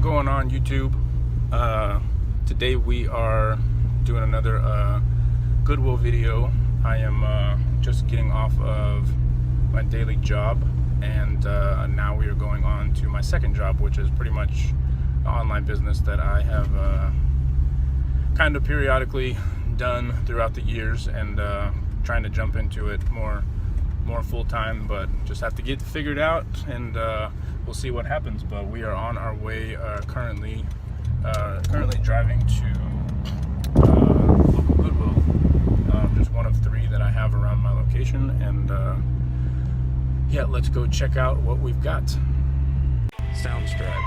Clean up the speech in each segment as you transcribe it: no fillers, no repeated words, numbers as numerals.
going on YouTube? Today we are doing another Goodwill video. I am just getting off of my daily job, and now we are going on to my second job, which is pretty much an online business that I have kind of periodically done throughout the years, and trying to jump into it more full-time, but just have to get figured out, and we'll see what happens. But we are on our way, currently driving to local Goodwill, just one of three that I have around my location, and yeah, let's go check out what we've got. Soundstripe.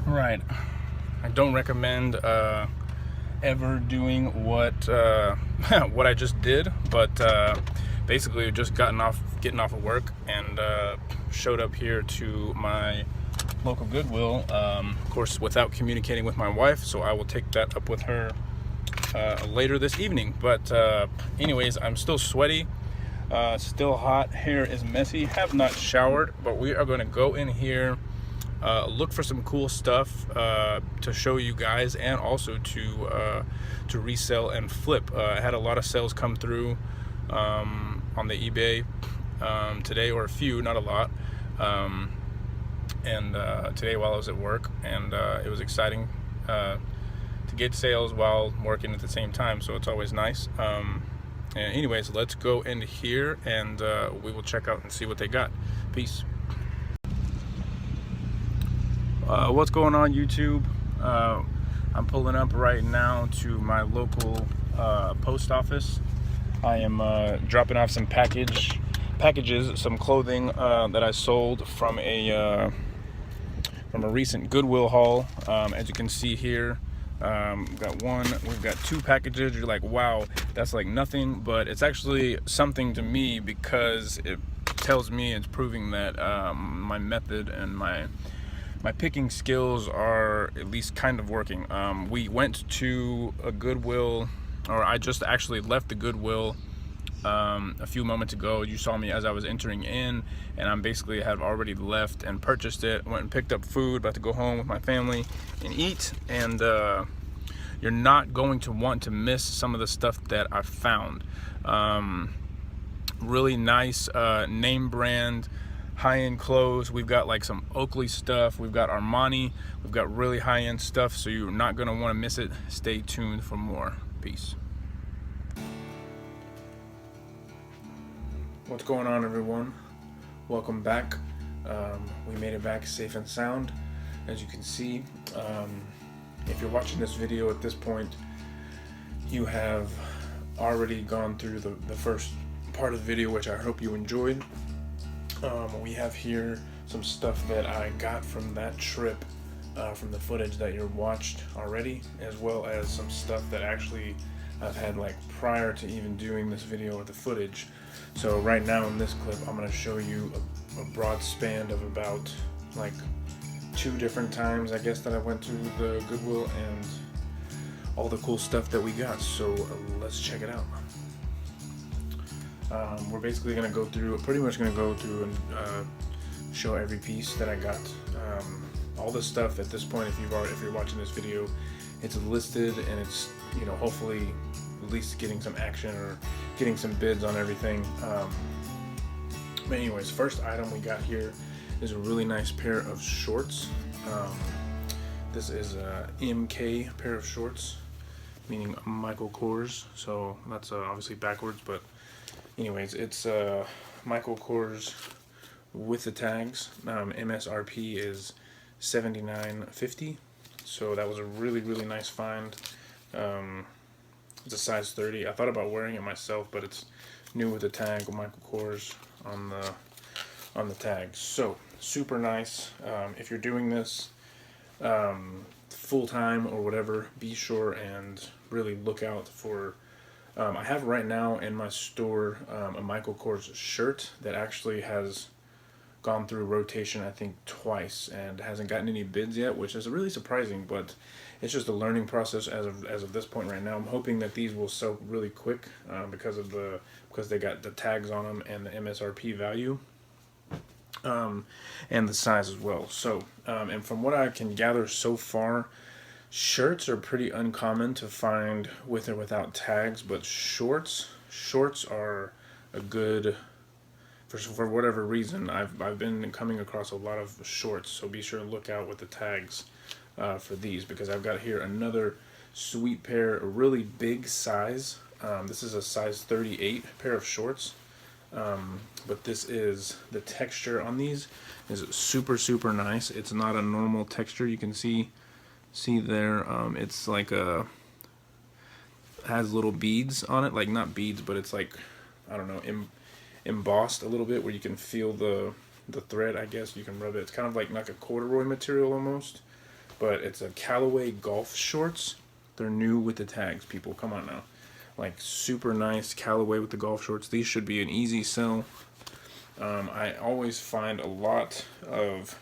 Right, I don't recommend ever doing what what I just did, but basically just getting off of work and showed up here to my local Goodwill, of course without communicating with my wife, so I will take that up with her later this evening. But anyways, I'm still sweaty, still hot, hair is messy, have not showered, but we are going to go in here, look for some cool stuff to show you guys, and also to resell and flip. I had a lot of sales come through on the eBay today, or a few, not a lot, and today while I was at work, and it was exciting to get sales while working at the same time, so it's always nice. And anyways, let's go in here, and we will check out and see what they got. Peace. What's going on YouTube? I'm pulling up right now to my local post office. I am dropping off some packages, some clothing that I sold from a recent Goodwill haul. As you can see here, we've got two packages. You're like, wow, that's like nothing, but it's actually something to me, because it tells me, it's proving that my method and my picking skills are at least kind of working. We went to a Goodwill, or I just actually left the Goodwill a few moments ago. You saw me as I was entering in, and I'm basically have already left and purchased it, went and picked up food, about to go home with my family and eat. And you're not going to want to miss some of the stuff that I found. Really nice name brand high-end clothes. We've got like some Oakley stuff, we've got Armani, we've got really high-end stuff, so you're not going to want to miss it. Stay tuned for more. Peace. What's going on, everyone? Welcome back. We made it back safe and sound, as you can see. If you're watching this video at this point, you have already gone through the first part of the video, which I hope you enjoyed. We have here some stuff that I got from that trip, from the footage that you watched already, as well as some stuff that actually I've had like prior to even doing this video or the footage. So right now in this clip, I'm going to show you a broad span of about like 2 different times, I guess, that I went to the Goodwill, and all the cool stuff that we got. So let's check it out. We're basically going to go through, and show every piece that I got. All the stuff at this point, if you're watching this video, it's listed, and it's, you know, hopefully at least getting some action or getting some bids on everything. But anyways, first item we got here is a really nice pair of shorts. This is a MK pair of shorts, meaning Michael Kors. So that's obviously backwards, but anyways, it's Michael Kors with the tags. MSRP is $79.50. So that was a really nice find. It's a size 30. I thought about wearing it myself, but it's new with the tag, Michael Kors on the tag. So super nice. If you're doing this full time or whatever, be sure and really look out for. I have right now in my store a Michael Kors shirt that actually has gone through rotation, I think twice, and hasn't gotten any bids yet, which is really surprising, but it's just a learning process as of this point right now. I'm hoping that these will sell really quick because they got the tags on them and the MSRP value, and the size as well. So and from what I can gather so far, shirts are pretty uncommon to find with or without tags, but shorts are a good, for whatever reason, I've been coming across a lot of shorts, so be sure to look out with the tags for these, because I've got here another sweet pair, a really big size. This is a size 38 pair of shorts, but this is, the texture on these is super nice. It's not a normal texture. You can see there, it's like has little beads on it, like not beads, but it's like, I don't know, embossed a little bit, where you can feel the thread, I guess you can rub it. It's kind of like a corduroy material almost, but it's a Callaway golf shorts. They're new with the tags, people, come on now. Like super nice Callaway with the golf shorts. These should be an easy sell. I always find a lot of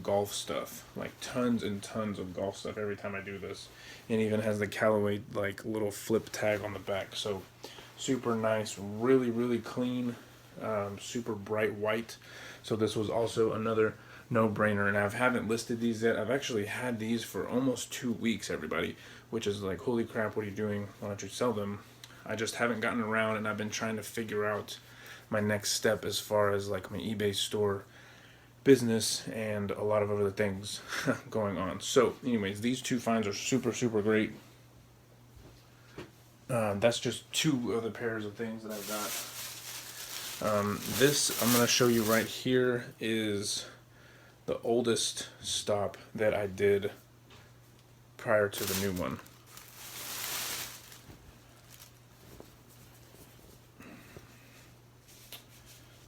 golf stuff, like tons and tons of golf stuff every time I do this. It even has the Callaway like little flip tag on the back. So super nice, really clean, super bright white. So this was also another no-brainer, and I haven't listed these yet. I've actually had these for almost 2 weeks, everybody, which is like, holy crap, what are you doing? Why don't you sell them? I just haven't gotten around, and I've been trying to figure out my next step as far as like my eBay store business and a lot of other things going on. So anyways, these two finds are super great. That's just two of the pairs of things that I've got. This I'm going to show you right here is the oldest stop that I did prior to the new one.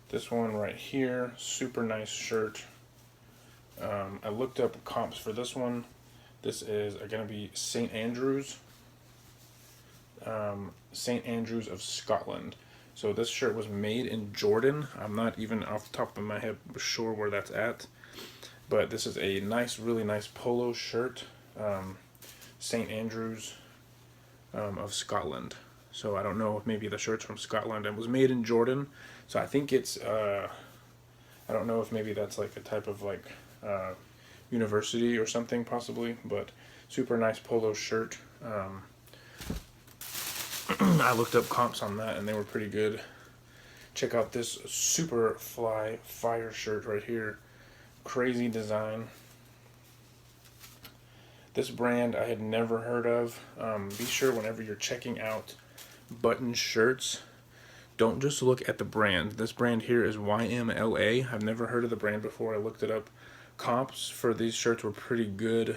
This one right here, super nice shirt. I looked up comps for this one. This is going to be St. Andrews. St. Andrews of Scotland. So this shirt was made in Jordan. I'm not even off the top of my head sure where that's at, but this is a nice, really nice polo shirt. St. Andrews of Scotland. So I don't know if maybe the shirt's from Scotland and was made in Jordan. So I think it's I don't know if maybe that's like a type of like university or something possibly, but super nice polo shirt. I looked up comps on that and they were pretty good. Check out this super fire shirt right here. Crazy design. This brand I had never heard of. Be sure whenever you're checking out button shirts, don't just look at the brand. This brand here is YMLA. I've never heard of the brand before. I looked it up. Comps for these shirts were pretty good.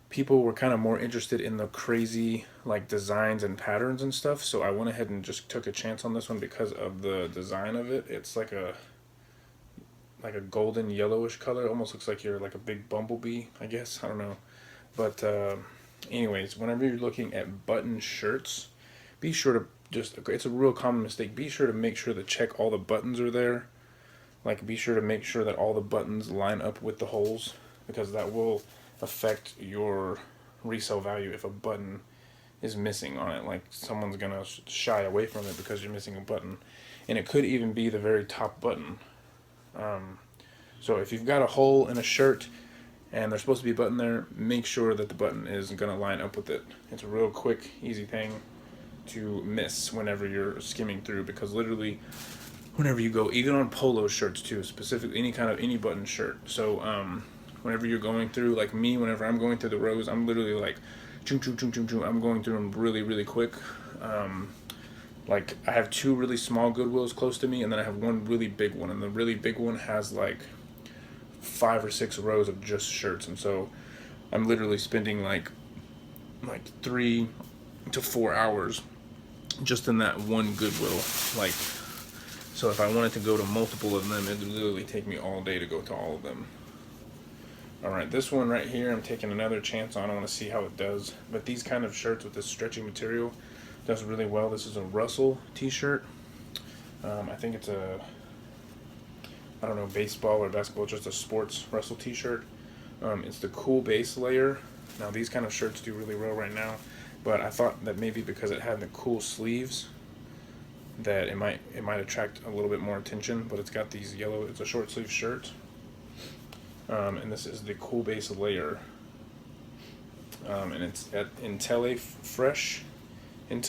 People were kind of more interested in the crazy like designs and patterns and stuff, so I went ahead and just took a chance on this one because of the design of it. It's like a golden yellowish color. It almost looks like you're like a big bumblebee, I guess. I don't know. But anyways, whenever you're looking at button shirts, be sure to it's a real common mistake. Be sure to make sure to check all the buttons are there. Like, be sure to make sure that all the buttons line up with the holes, because that will affect your resale value if a button is missing on it. Like, someone's gonna shy away from it because you're missing a button, and it could even be the very top button. So if you've got a hole in a shirt and there's supposed to be a button there, make sure that the button is gonna line up with it. It's a real quick, easy thing to miss whenever you're skimming through, because literally whenever you go, even on polo shirts too, specifically any button shirt. So whenever you're going through, like me, whenever I'm going through the rows, I'm literally like, choo choo choo choo choo. I'm going through them really, really quick. Like I have two really small Goodwills close to me, and then I have one really big one, and the really big one has like 5 or 6 rows of just shirts, and so I'm literally spending like 3 to 4 hours just in that one Goodwill. Like, so if I wanted to go to multiple of them, it would literally take me all day to go to all of them. Alright, this one right here, I'm taking another chance on. I want to see how it does. But these kind of shirts with this stretchy material does really well. This is a Russell t-shirt. I think it's a, I don't know, baseball or basketball, just a sports Russell t-shirt. It's the cool base layer. Now these kind of shirts do really well right now, but I thought that maybe because it had the cool sleeves that it might attract a little bit more attention, but it's got these yellow, it's a short sleeve shirt. And this is the cool base layer. And it's at IntelliFresh. And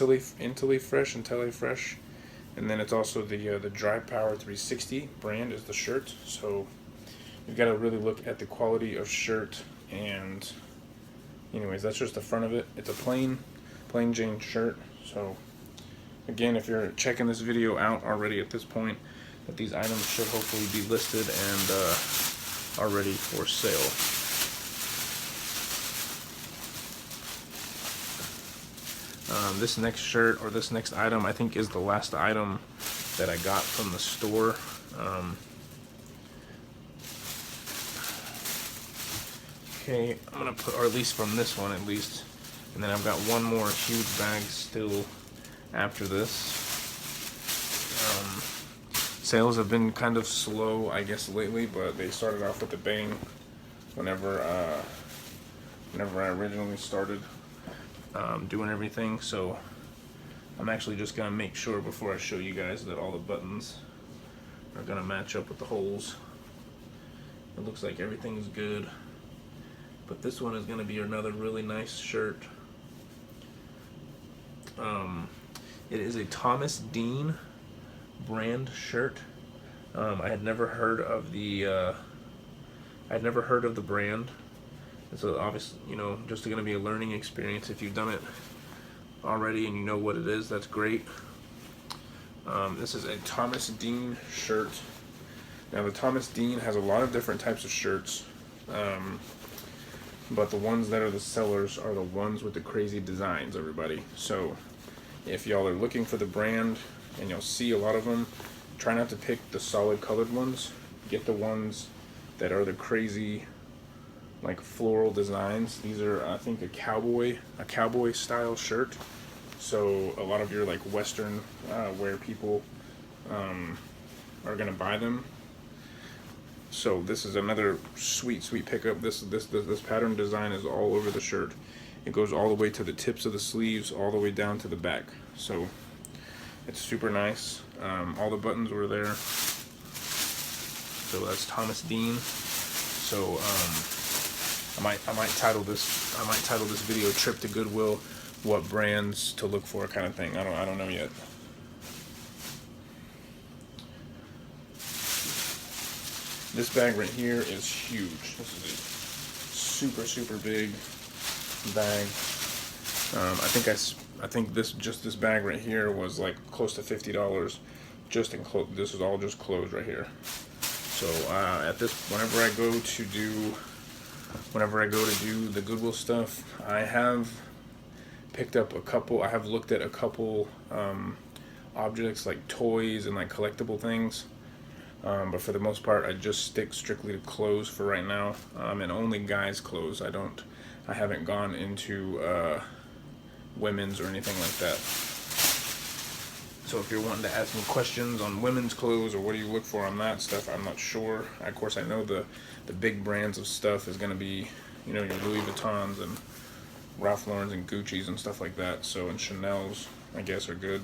then it's also the Dry Power 360 brand is the shirt. So you've got to really look at the quality of shirt. And anyways, that's just the front of it. It's a plain Jane shirt. So again, if you're checking this video out already at this point, that these items should hopefully be listed and are ready for sale. This next shirt, or this next item, I think is the last item that I got from the store. Okay, I'm gonna put, or at least from this one at least, and then I've got one more huge bag still after this. Sales have been kind of slow, I guess, lately, but they started off with a bang whenever I originally started doing everything. So I'm actually just gonna make sure before I show you guys that all the buttons are gonna match up with the holes. It looks like everything's good, but this one is gonna be another really nice shirt. It is a Thomas Dean brand shirt. I had never heard of the brand. So obviously, you know, just going to be a learning experience. If you've done it already and you know what it is, that's great. This is a Thomas Dean shirt. Now the Thomas Dean has a lot of different types of shirts, but the ones that are the sellers are the ones with the crazy designs, everybody. So if y'all are looking for the brand and you'll see a lot of them, try not to pick the solid colored ones. Get the ones that are the crazy, like, floral designs. These are, I think, a cowboy style shirt. So a lot of your like Western wear people are gonna buy them. So this is another sweet pickup. This pattern design is all over the shirt. It goes all the way to the tips of the sleeves, all the way down to the back. So it's super nice. All the buttons were there. So that's Thomas Dean. So I might title this video "Trip to Goodwill: What Brands to Look For" kind of thing. I don't know yet. This bag right here is huge. This is a super big bag. I think this bag right here was like close to $50 just in clothes. This is all just clothes right here. So whenever I go to do the Goodwill stuff, I have picked up a couple. I have looked at a couple objects like toys and like collectible things. But for the most part, I just stick strictly to clothes for right now, and only guys' clothes. I haven't gone into women's or anything like that. So if you're wanting to ask me questions on women's clothes or what do you look for on that stuff, I'm not sure. Of course, I know the big brands of stuff is going to be, you know, your Louis Vuittons and Ralph Lauren's and Gucci's and stuff like that. So, and Chanel's, I guess, are good.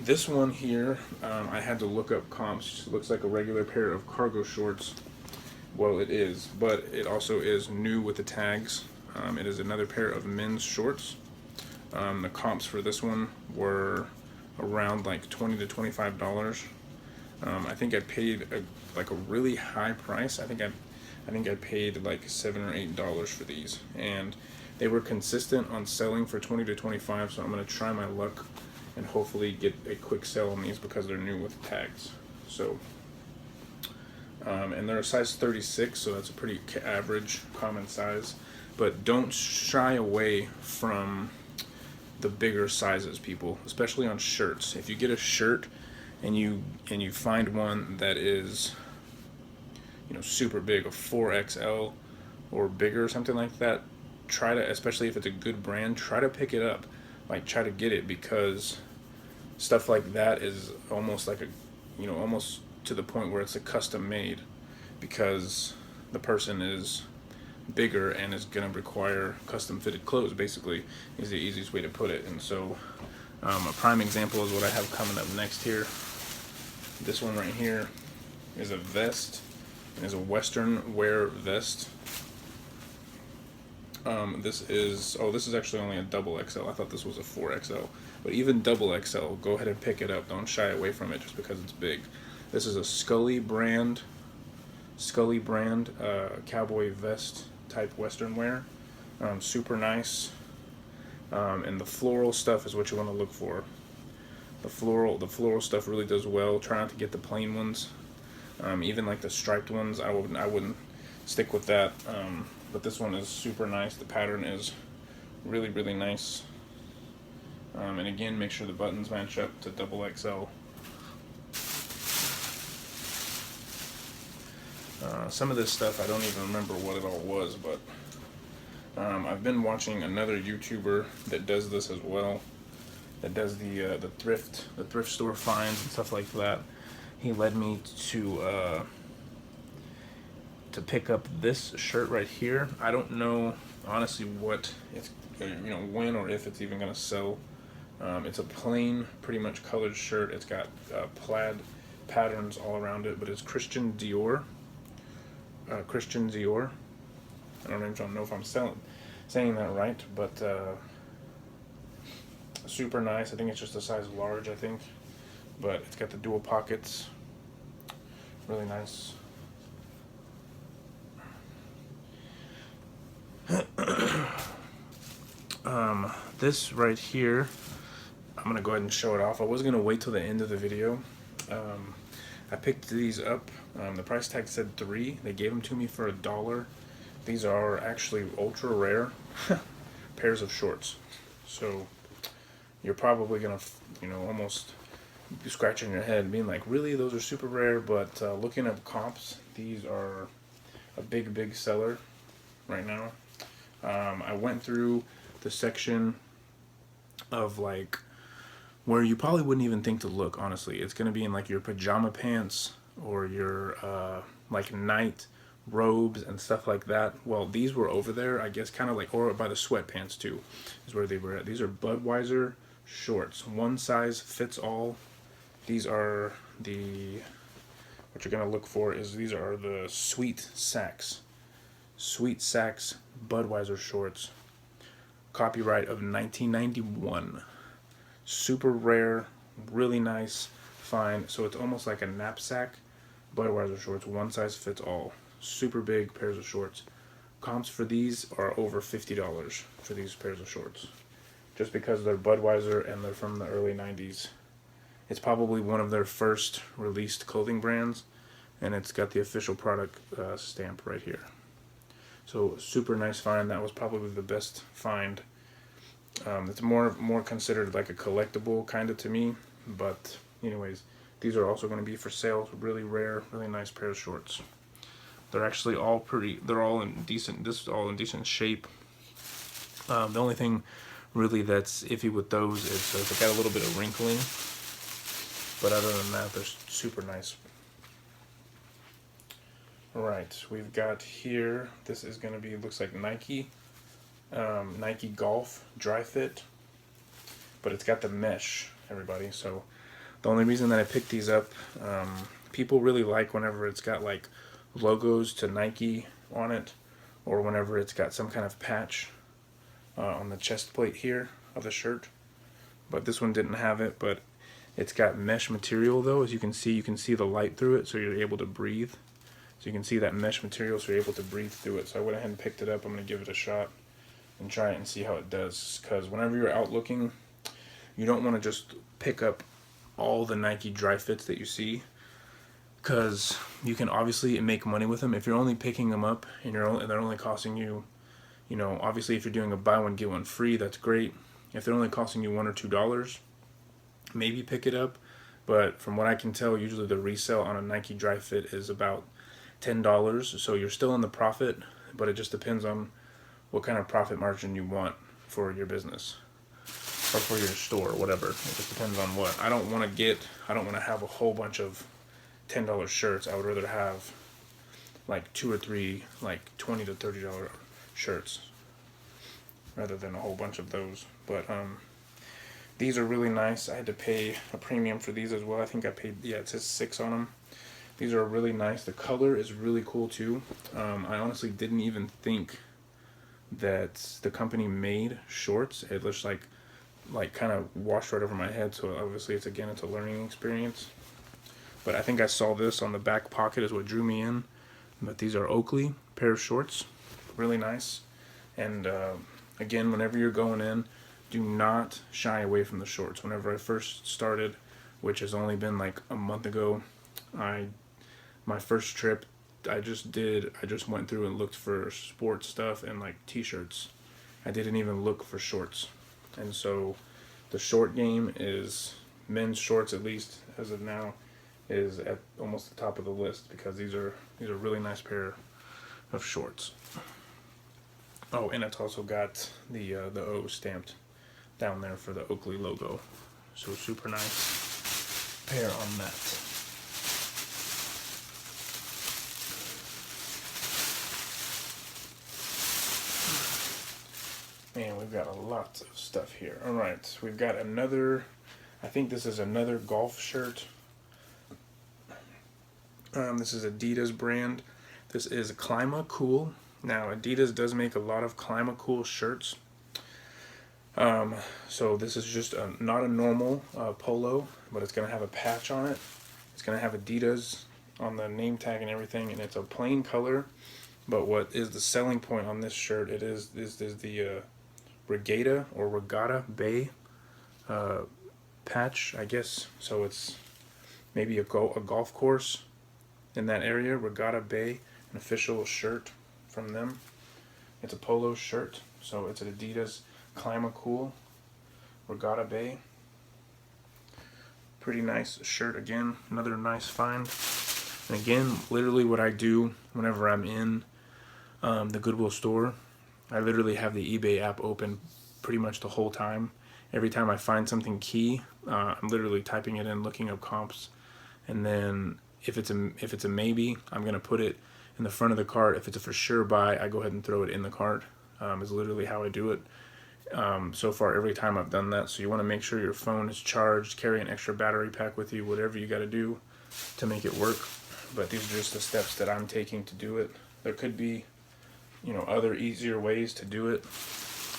This one here, I had to look up comps. It looks like a regular pair of cargo shorts. Well, it is, but it also is new with the tags. It is another pair of men's shorts. The comps for this one were around like $20 to $25. I think I paid like a really high price. I think I paid like $7 or $8 for these, and they were consistent on selling for 20 to 25. So I'm gonna try my luck and hopefully get a quick sale on these because they're new with tags. So, and they're a size 36, so that's a pretty average, common size. But don't shy away from the bigger sizes, people, especially on shirts. If you get a shirt and you find one that is, you know, super big, a 4XL or bigger or something like that, try to, especially if it's a good brand, try to pick it up. Like, try to get it, because stuff like that is almost like a, you know, almost to the point where it's a custom made, because the person is bigger and is going to require custom fitted clothes, basically, is the easiest way to put it. And so a prime example is what I have coming up next here. This one right here is a vest, and is a Western wear vest. This is actually only a double XL. I thought this was a 4XL, but even double XL, go ahead and pick it up. Don't shy away from it just because it's big. This is a Scully brand cowboy vest type Western wear. Super nice. And the floral stuff is what you want to look for. The floral stuff really does well. Try not to get the plain ones. Even like the striped ones, I wouldn't stick with that. But this one is super nice. The pattern is really, really nice. And again, make sure the buttons match up to double XL. Some of this stuff I don't even remember what it all was, but I've been watching another YouTuber that does this as well, that does the thrift store finds and stuff like that. He led me to pick up this shirt right here. I don't know honestly what it's, you know, when or if it's even gonna sell. It's a plain, pretty much colored shirt. It's got plaid patterns all around it, but it's Christian Dior. I don't even know if I'm saying that right, but super nice. I think it's just a size large, I think, but it's got the dual pockets. Really nice. This right here, I'm gonna go ahead and show it off. I was gonna wait till the end of the video. I picked these up. The price tag said $3. They gave them to me for $1. These are actually ultra rare pairs of shorts. So you're probably gonna, you know, almost be scratching your head, being like, really, those are super rare? But looking at comps, these are a big seller right now. I went through the section of like where you probably wouldn't even think to look, honestly. It's going to be in like your pajama pants or your like night robes and stuff like that. Well, these were over there, I guess, kind of like, or by the sweatpants too, is where they were at. These are Budweiser shorts, one size fits all. These are what you're going to look for is these are the Sweet Sacks Budweiser shorts, copyright of 1991. Super rare, really nice find. So it's almost like a knapsack Budweiser shorts, one size fits all. Super big pairs of shorts. Comps for these are over $50 for these pairs of shorts, just because they're Budweiser and they're from the early 90s. It's probably one of their first released clothing brands, and it's got the official product stamp right here. So super nice find. That was probably the best find. It's more considered like a collectible kind of to me, but anyways, these are also going to be for sale. Really rare, really nice pair of shorts. They're actually all they're all in decent, this is all in decent shape. The only thing really that's iffy with those is they got a little bit of wrinkling, but other than that, they're super nice. Alright, we've got here, this is going to be, looks like Nike Golf Dry Fit, but it's got the mesh, everybody. So the only reason that I picked these up, people really like whenever it's got like logos to Nike on it, or whenever it's got some kind of patch on the chest plate here of the shirt. But this one didn't have it, but It's got mesh material though, as you can see the light through it, so you're able to breathe. So you can see that mesh material, so you're able to breathe through it. So I went ahead and picked it up. I'm going to give it a shot and try it and see how it does. Because whenever you're out looking, you don't want to just pick up all the Nike dry fits that you see, because you can obviously make money with them if you're only picking them up and they're only costing you, you know, obviously if you're doing a buy one get one free, that's great. If they're only costing you $1 or $2, maybe pick it up. But from what I can tell, usually the resale on a Nike dry fit is about $10, so you're still in the profit, but it just depends on what kind of profit margin you want for your business or for your store or whatever. It just depends on what. I don't want to have a whole bunch of $10 shirts. I would rather have like 2 or 3 like $20 to $30 shirts rather than a whole bunch of those. But these are really nice. I had to pay a premium for these as well. I think I paid, yeah, it says $6 on them. These are really nice. The color is really cool too. I honestly didn't even think that the company made shorts. It looks like kind of washed right over my head. So obviously it's a learning experience. But I think I saw this on the back pocket is what drew me in. But these are Oakley pair of shorts, really nice. And again, whenever you're going in, do not shy away from the shorts. Whenever I first started, which has only been like a month ago, my first trip, I just went through and looked for sports stuff and like t-shirts. I didn't even look for shorts. And so the short game is, men's shorts at least as of now, is at almost the top of the list, because these are a really nice pair of shorts. Oh, and it's also got the O stamped down there for the Oakley logo. So super nice pair on that. Man, we've got a lot of stuff here. Alright, we've got another, I think this is another golf shirt. This is Adidas brand. This is Clima Cool. Now, Adidas does make a lot of Clima Cool shirts. So this is just not a normal polo, but it's going to have a patch on it. It's going to have Adidas on the name tag and everything, and it's a plain color. But what is the selling point on this shirt? It is the Regatta Bay patch, I guess. So it's maybe a golf course in that area. Regatta Bay, an official shirt from them. It's a polo shirt, so it's an Adidas Clima Cool Regatta Bay. Pretty nice shirt again, another nice find. And again, literally what I do whenever I'm in the Goodwill store, I literally have the eBay app open pretty much the whole time. Every time I find something key, I'm literally typing it in, looking up comps, and then if it's a maybe, I'm gonna put it in the front of the cart. If it's a for sure buy, I go ahead and throw it in the cart. Is literally how I do it. So far, every time I've done that. So you want to make sure your phone is charged, carry an extra battery pack with you, whatever you got to do to make it work. But these are just the steps that I'm taking to do it. There could be, you know, other easier ways to do it.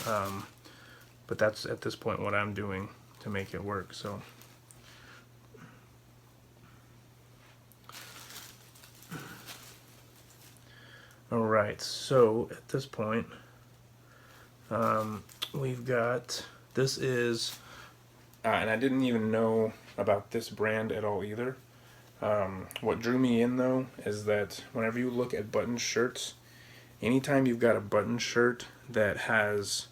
But that's at this point what I'm doing to make it work. So alright, so at this point we've got, this is and I didn't even know about this brand at all either. What drew me in though is that whenever you look at button shirts, anytime you've got a button shirt that has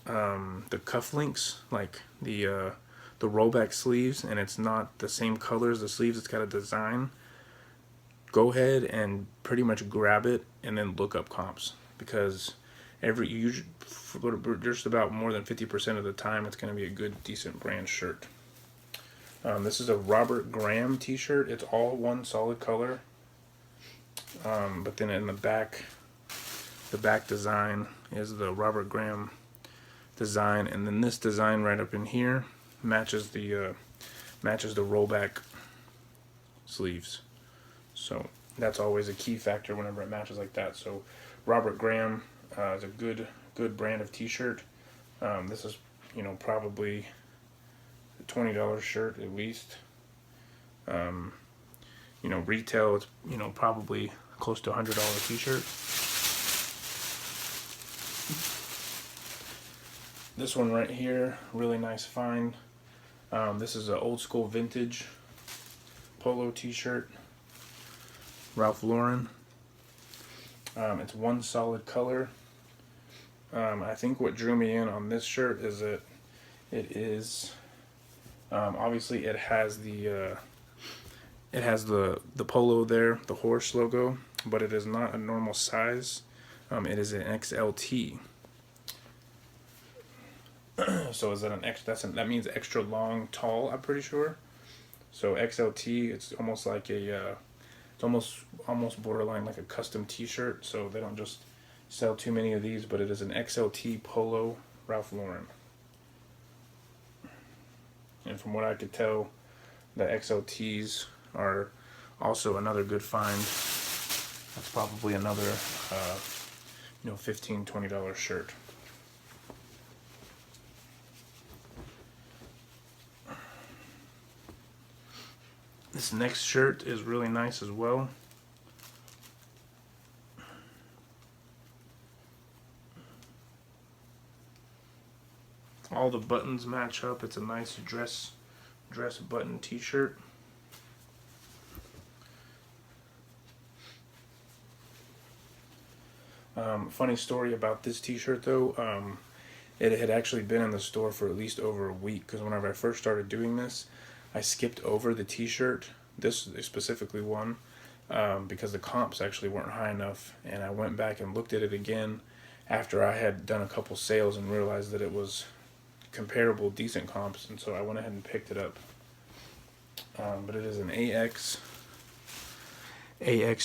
the cufflinks, like the rollback sleeves, and it's not the same color as the sleeves, it's got a design, go ahead and pretty much grab it and then look up comps, because just about more than 50% of the time it's going to be a good, decent brand shirt. This is a Robert Graham t-shirt. It's all one solid color, but then in the back design is the Robert Graham design, and then this design right up in here matches the rollback sleeves. So that's always a key factor whenever it matches like that. So Robert Graham is a good brand of t-shirt. This is, you know, probably $20 shirt at least. You know, retail, it's, you know, probably close to $100 t-shirt. This one right here, really nice find. This is an old school vintage polo t-shirt, Ralph Lauren. It's one solid color. I think what drew me in on this shirt is that it is obviously it has the polo there, the horse logo, but it is not a normal size. It is an XLT. So is that an X? That means extra long, tall. I'm pretty sure. So XLT, it's almost like a, it's almost borderline like a custom T-shirt. So they don't just sell too many of these, but it is an XLT polo, Ralph Lauren. And from what I could tell, the XLTs are also another good find. That's probably another, you know, $15, $20 shirt. This next shirt is really nice as well. All the buttons match up. It's a nice dress button t-shirt. Funny story about this t-shirt though. It had actually been in the store for at least over a week, because whenever I first started doing this, I skipped over the t-shirt, this specifically one, because the comps actually weren't high enough, and I went back and looked at it again after I had done a couple sales and realized that it was comparable, decent comps, and so I went ahead and picked it up. But it is an AX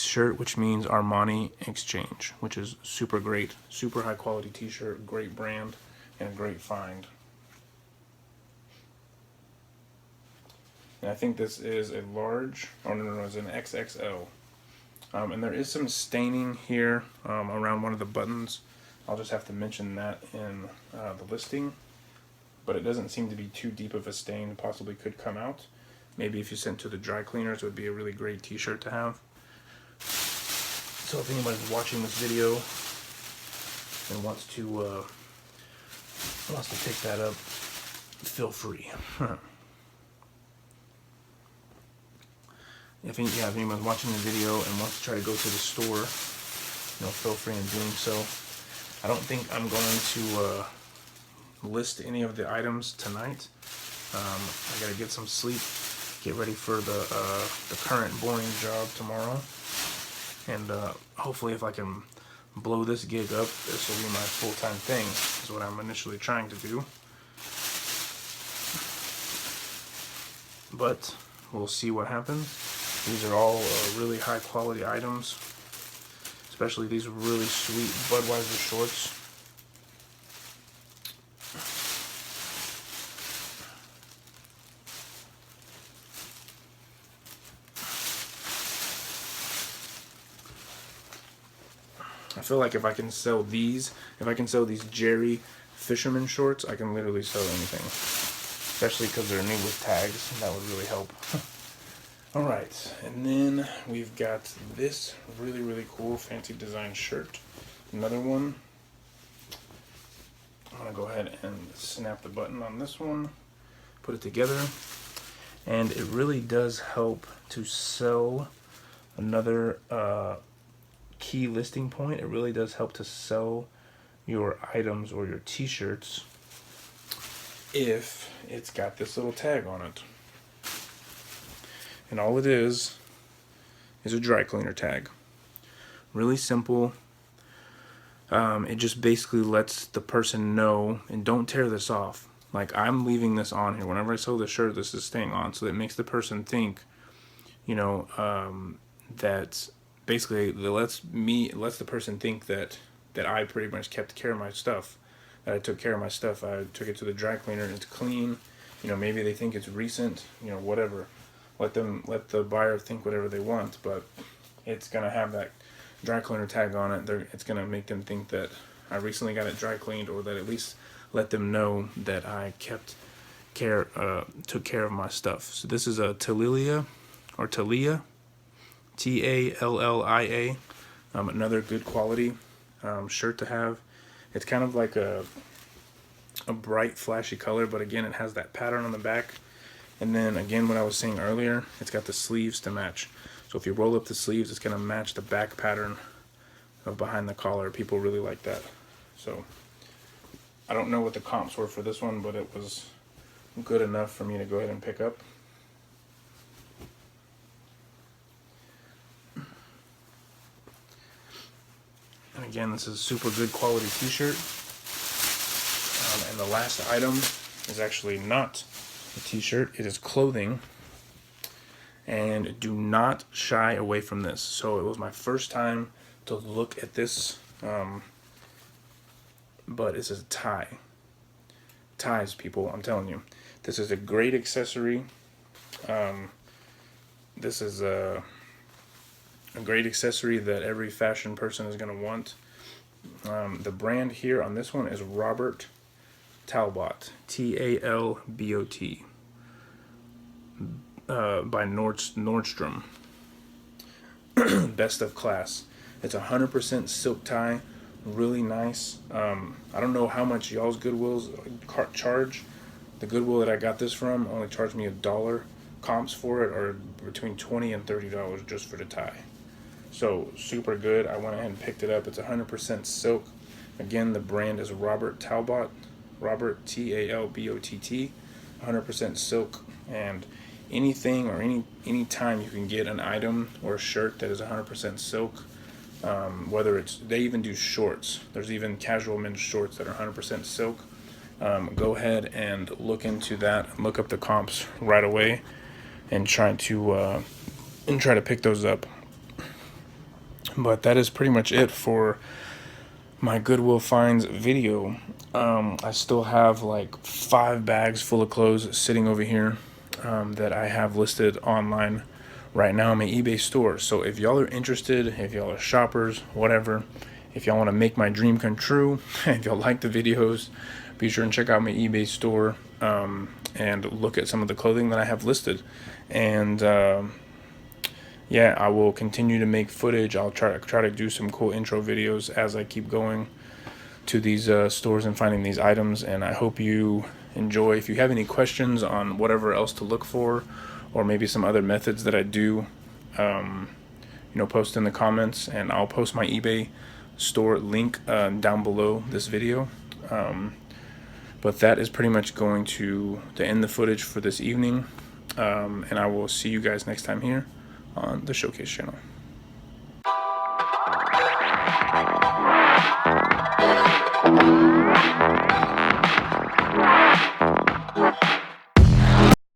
shirt, which means Armani Exchange, which is super great, super high quality t-shirt, great brand, and a great find. And I think this is a large, oh no, it's an XXL. And there is some staining here around one of the buttons. I'll just have to mention that in the listing. But it doesn't seem to be too deep of a stain, possibly could come out. Maybe if you sent to the dry cleaners, it would be a really great t-shirt to have. So if anybody's watching this video and wants to pick that up, feel free. If anyone's watching the video and wants to try to go to the store, you know, feel free in doing so. I don't think I'm going to list any of the items tonight. I gotta get some sleep, get ready for the current boring job tomorrow, and hopefully if I can blow this gig up, this will be my full-time thing, is what I'm initially trying to do. But we'll see what happens. These are all really high quality items, especially these really sweet Budweiser shorts. I feel like if I can sell these Jerry fisherman shorts, I can literally sell anything, especially because they're new with tags. That would really help. Alright, and then we've got this really cool fancy design shirt. Another one. I'm going to go ahead and snap the button on this one, put it together, and it really does help to sell another key listing point. It really does help to sell your items or your t-shirts if it's got this little tag on it. And all it is a dry cleaner tag. Really simple. It just basically lets the person know, and don't tear this off. Like, I'm leaving this on here. Whenever I sew the shirt, this is staying on. So that makes the person think, you know, that basically it lets the person think that I pretty much kept care of my stuff. That I took care of my stuff. I took it to the dry cleaner and it's clean. You know, maybe they think it's recent, you know, whatever. Let the buyer think whatever they want, but it's gonna have that dry cleaner tag on it. It's gonna make them think that I recently got it dry cleaned, or that at least let them know that I kept took care of my stuff. So this is a Tallia, Tallia, another good quality shirt to have. It's kind of like a bright, flashy color, but again, it has that pattern on the back. And then again, what I was saying earlier, it's got the sleeves to match. So if you roll up the sleeves, it's gonna match the back pattern of behind the collar. People really like that. So I don't know what the comps were for this one, but it was good enough for me to go ahead and pick up. And again, this is a super good quality t-shirt. And the last item is actually not a t-shirt, it is clothing. And do not shy away from this. So it was my first time to look at this, but it's a tie. Ties, people, I'm telling you. This is a great accessory. This is a great accessory that every fashion person is going to want. The brand here on this one is Robert Talbot, Talbot, by Nordstrom. Best of class. It's 100% silk tie, really nice. I don't know how much y'all's Goodwills charge. The Goodwill that I got this from only charged me $1. Comps for it are between $20 and $30 just for the tie. So super good. I went ahead and picked it up. It's 100% silk. Again, the brand is Robert Talbot, Robert Talbott, 100% silk. And anything or any time you can get an item or a shirt that is 100% silk, whether it's, they even do shorts. There's even casual men's shorts that are 100% silk. Go ahead and look into that. Look up the comps right away and try to pick those up. But that is pretty much it for my Goodwill finds video. I still have like 5 bags full of clothes sitting over here that I have listed online right now in my eBay store. So if y'all are interested, if y'all are shoppers, whatever, if y'all want to make my dream come true, if y'all like the videos, be sure and check out my eBay store and look at some of the clothing that I have listed. And yeah, I will continue to make footage. I'll try to do some cool intro videos as I keep going to these stores and finding these items. And I hope you enjoy. If you have any questions on whatever else to look for, or maybe some other methods that I do, post in the comments, and I'll post my eBay store link down below this video. But that is pretty much going to end the footage for this evening. And I will see you guys next time here on the Showcase channel.